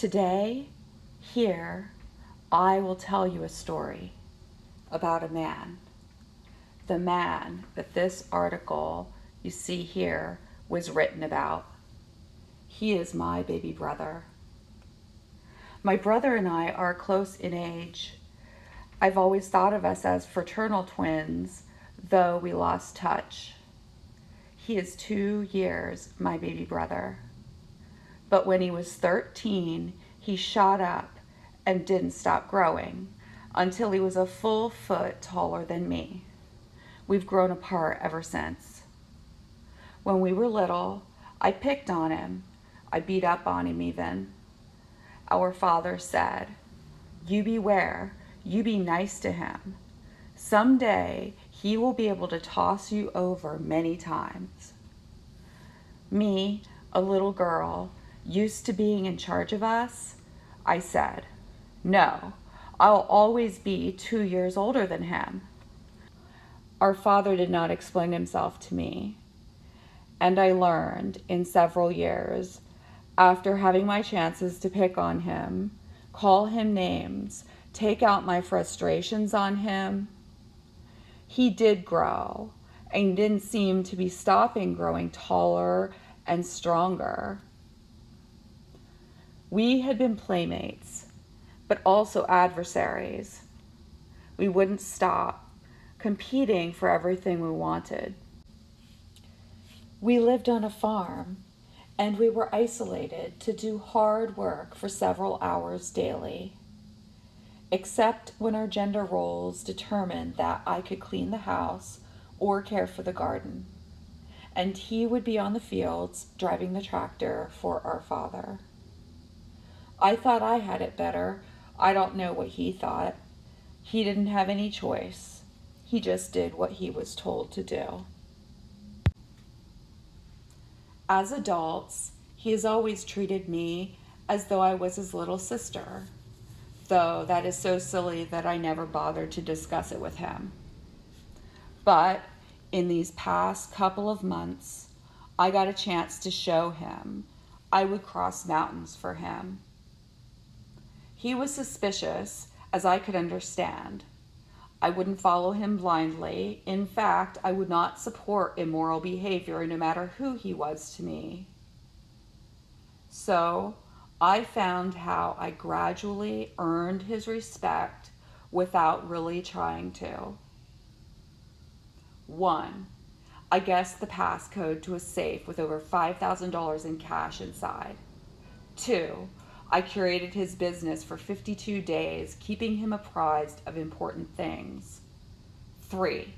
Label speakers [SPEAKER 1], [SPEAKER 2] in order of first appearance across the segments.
[SPEAKER 1] Today, here, I will tell you a story about a man. The man that this article you see here was written about. He is my baby brother. My brother and I are close in age. I've always thought of us as fraternal twins, though we lost touch. He is 2 years my baby brother. But when he was 13, he shot up and didn't stop growing until he was a full foot taller than me. We've grown apart ever since. When we were little, I picked on him. I beat up on him even. Our father said, "You beware, you be nice to him. Someday he will be able to toss you over many times." Me, a little girl, used to being in charge of us, I said, "No, I'll always be 2 years older than him." Our father did not explain himself to me, and I learned in several years, after having my chances to pick on him, call him names, take out my frustrations on him, he did grow and didn't seem to be stopping growing taller and stronger. We had been playmates, but also adversaries. We wouldn't stop competing for everything we wanted. We lived on a farm, and we were isolated to do hard work for several hours daily, except when our gender roles determined that I could clean the house or care for the garden, and he would be on the fields driving the tractor for our father. I thought I had it better. I don't know what he thought. He didn't have any choice. He just did what he was told to do. As adults, he has always treated me as though I was his little sister, though that is so silly that I never bothered to discuss it with him. But in these past couple of months, I got a chance to show him I would cross mountains for him. He was suspicious, as I could understand. I wouldn't follow him blindly. In fact, I would not support immoral behavior no matter who he was to me. So I found how I gradually earned his respect without really trying to. 1. I guessed the passcode to a safe with over $5,000 in cash inside. 2. I curated his business for 52 days, keeping him apprised of important things. 3.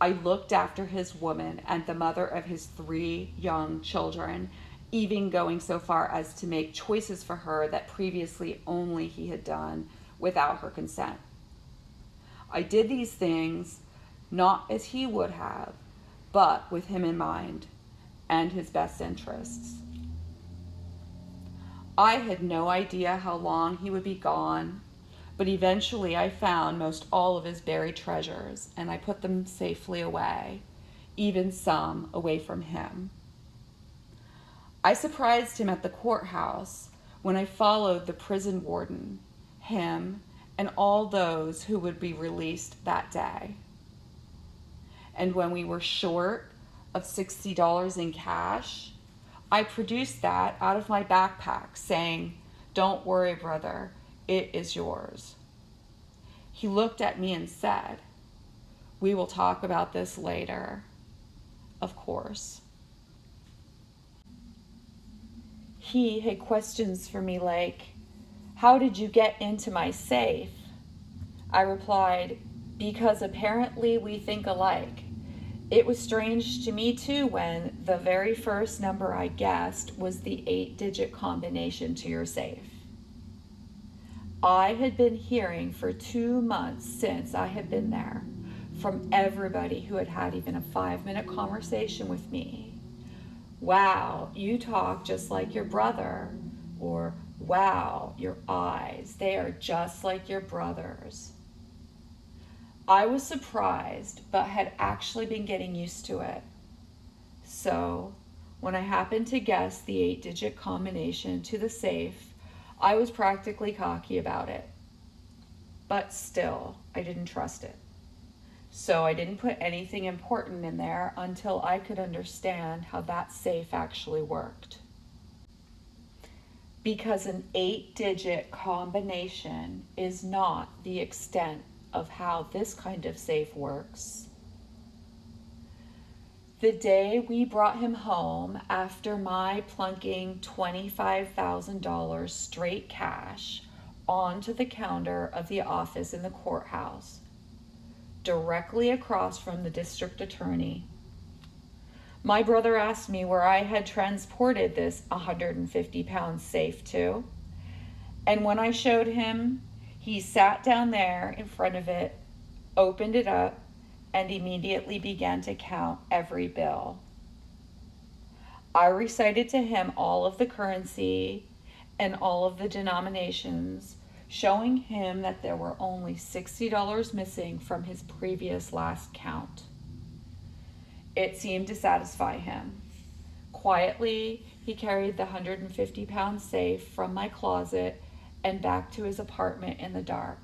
[SPEAKER 1] I looked after his woman and the mother of his 3 young children, even going so far as to make choices for her that previously only he had done without her consent. I did these things not as he would have, but with him in mind and his best interests. I had no idea how long he would be gone, but eventually I found most all of his buried treasures, and I put them safely away, even some away from him. I surprised him at the courthouse when I followed the prison warden, him, and all those who would be released that day. And when we were short of $60 in cash, I produced that out of my backpack, saying, "Don't worry, brother, it is yours." He looked at me and said, "We will talk about this later." Of course. He had questions for me like, "How did you get into my safe?" I replied, "Because apparently we think alike." It was strange to me too when the very first number I guessed was the 8-digit combination to your safe. I had been hearing for 2 months since I had been there from everybody who had had even a 5-minute conversation with me. "Wow, you talk just like your brother," or "Wow, your eyes, they are just like your brother's." I was surprised, but had actually been getting used to it. So, when I happened to guess the 8-digit combination to the safe, I was practically cocky about it, but still, I didn't trust it. So I didn't put anything important in there until I could understand how that safe actually worked. Because an 8-digit combination is not the extent of how this kind of safe works. The day we brought him home after my plunking $25,000 straight cash onto the counter of the office in the courthouse, directly across from the district attorney, my brother asked me where I had transported this 150-pound safe to, and when I showed him, he sat down there in front of it, opened it up, and immediately began to count every bill. I recited to him all of the currency and all of the denominations, showing him that there were only $60 missing from his previous last count. It seemed to satisfy him. Quietly, he carried the 150-pound safe from my closet and back to his apartment in the dark.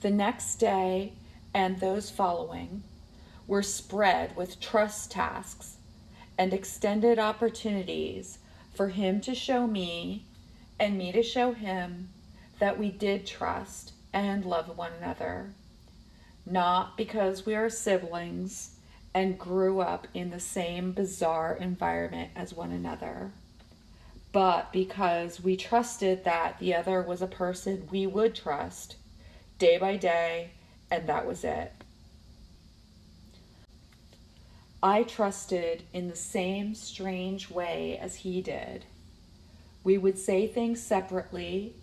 [SPEAKER 1] The next day and those following were spread with trust tasks and extended opportunities for him to show me and me to show him that we did trust and love one another, not because we are siblings and grew up in the same bizarre environment as one another, but because we trusted that the other was a person we would trust day by day, and that was it. I trusted in the same strange way as he did. We would say things separately,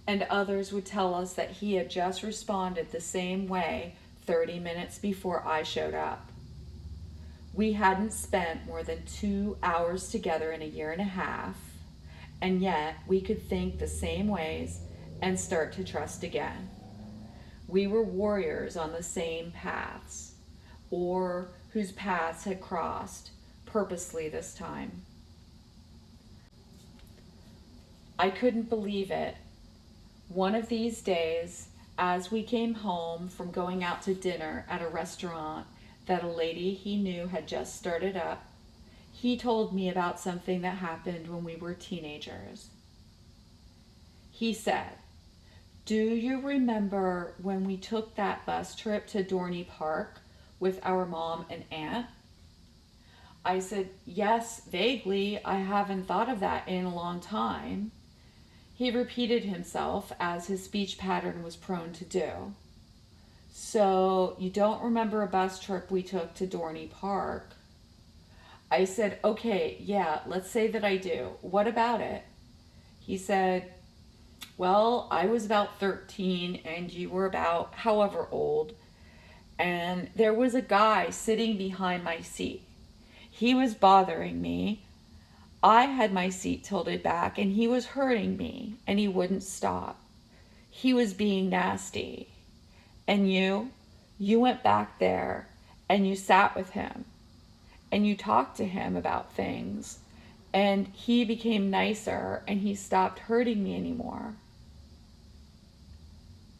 [SPEAKER 1] and others would tell us that he had just responded the same way 30 minutes before I showed up. We hadn't spent more than 2 hours together in a year and a half, and yet we could think the same ways and start to trust again. We were warriors on the same paths, or whose paths had crossed, purposely this time. I couldn't believe it. One of these days, as we came home from going out to dinner at a restaurant that a lady he knew had just started up, he told me about something that happened when we were teenagers. He said, "Do you remember when we took that bus trip to Dorney Park with our mom and aunt?" I said, "Yes, vaguely. I haven't thought of that in a long time." He repeated himself, as his speech pattern was prone to do. "So you don't remember a bus trip we took to Dorney Park?" I said, "Okay, yeah, let's say that I do. What about it?" He said, "Well, I was about 13 and you were about however old, and there was a guy sitting behind my seat. He was bothering me. I had my seat tilted back and he was hurting me and he wouldn't stop. He was being nasty. And you went back there and you sat with him and you talked to him about things, and he became nicer and he stopped hurting me anymore."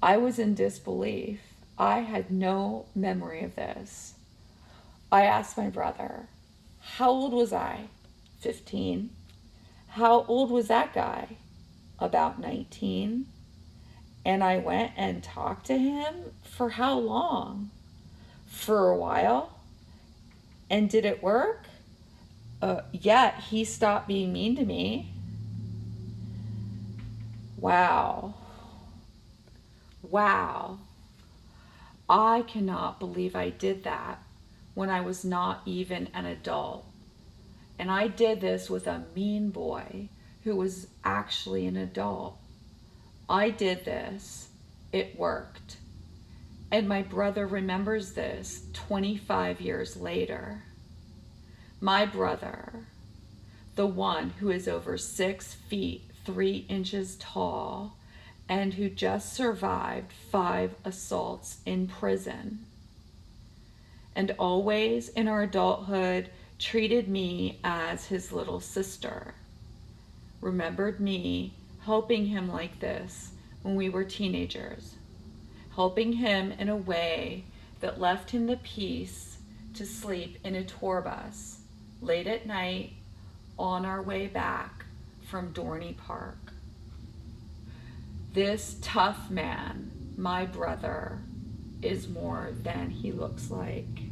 [SPEAKER 1] I was in disbelief. I had no memory of this. I asked my brother, "How old was I?" 15. "How old was that guy?" "About 19. "And I went and talked to him for how long?" "For a while." "And did it work?" Yeah, he stopped being mean to me." Wow. Wow. I cannot believe I did that when I was not even an adult. And I did this with a mean boy who was actually an adult. I did this. It worked. And my brother remembers this 25 years later. My brother, the one who is over 6 feet 3 inches tall and who just survived 5 assaults in prison, and always in our adulthood treated me as his little sister. remembered me helping him like this when we were teenagers, helping him in a way that left him the peace to sleep in a tour bus late at night on our way back from Dorney Park. This tough man, my brother, is more than he looks like.